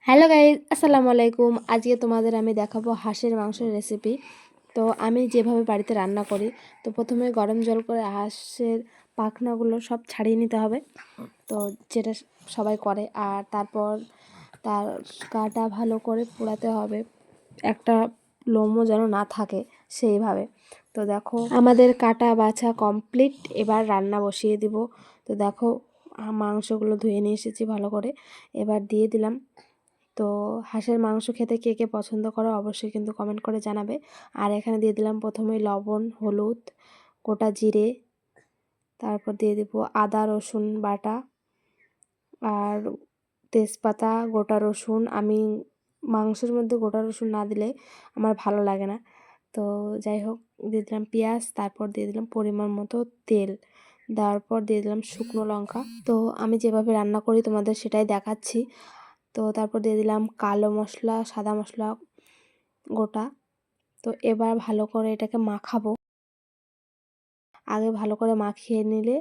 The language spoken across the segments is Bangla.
হ্যালো গাইজ, আসসালামু আলাইকুম। আজকে তোমাদের আমি দেখাবো হাঁসের মাংসের রেসিপি। তো আমি যেভাবে বাড়িতে রান্না করি, তো প্রথমে গরম জল করে হাঁসের পাখনাগুলো সব ছাড়িয়ে নিতে হবে। তো যেটা সবাই করে, আর তারপর তার গাটা ভালো করে পোড়াতে হবে, একটা লোমও যেন না থাকে সেইভাবে। তো দেখো আমাদের কাটা বাছা কমপ্লিট, এবার রান্না বসিয়ে দিব। তো দেখো মাংসগুলো ধুয়ে নিয়ে এসেছি ভালো করে, এবার দিয়ে দিলাম। তো হাঁসের মাংস খেতে কে কে পছন্দ করো অবশ্যই কিন্তু কমেন্ট করে জানাবে। আর এখানে দিয়ে দিলাম প্রথমেই লবণ, হলুদ, গোটা জিরে, তারপর দিয়ে দিব আদা রসুন বাটা আর তেজপাতা, গোটা রসুন। আমি মাংসের মধ্যে গোটা রসুন না দিলে আমার ভালো লাগে না। তো যাই হোক, দিয়ে দিলাম পেঁয়াজ, তারপর দিয়ে দিলাম পরিমাণ মতো তেল, দেওয়ার পর দিয়ে দিলাম শুকনো লঙ্কা। তো আমি যেভাবে রান্না করি তোমাদের সেটাই দেখাচ্ছি। তো তারপর দিয়ে দিলাম কালো মশলা, সাদা মশলা গোটা। তো এবার ভালো করে এটাকে মাখাবো। আগে ভালো করে মাখিয়ে নিলে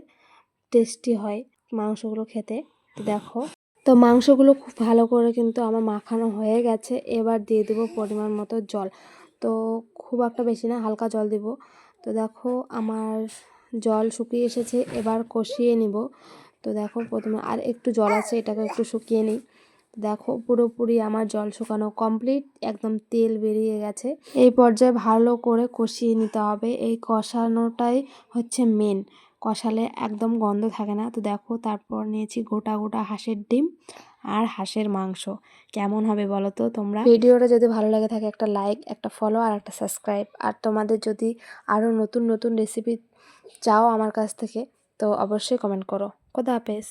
টেস্টি হয় মাংসগুলো খেতে। তো দেখো, তো মাংসগুলো খুব ভালো করে কিন্তু আমার মাখানো হয়ে গেছে। এবার দিয়ে দেবো পরিমাণ মতো জল। তো খুব একটা বেশি না, হালকা জল দিব। তো দেখো আমার জল শুকিয়ে এসেছে, এবার কষিয়ে নিব। তো দেখো প্রথমে আর একটু জল আছে, এটাকে একটু শুকিয়ে নিই। দেখো পুরোপুরি আমার জল শুকানো কমপ্লিট, একদম তেল বেরিয়ে গেছে। এই পর্যায়ে ভালো করে কষিয়ে নিতে হবে, এই কষানোটাই হচ্ছে মেন। কষালে একদম গন্ধ থাকে না। তো দেখো তারপর নিয়েছি গোটা গোটা হাঁসের ডিম আর হাঁসের মাংস। কেমন হবে বলো তো তোমরা? ভিডিওটা যদি ভালো লাগে থাকে একটা লাইক, একটা ফলো আর একটা সাবস্ক্রাইব। আর তোমাদের যদি আরও নতুন নতুন রেসিপি চাও আমার কাছ থেকে, তো অবশ্যই কমেন্ট করো। খোদা হাফেজ।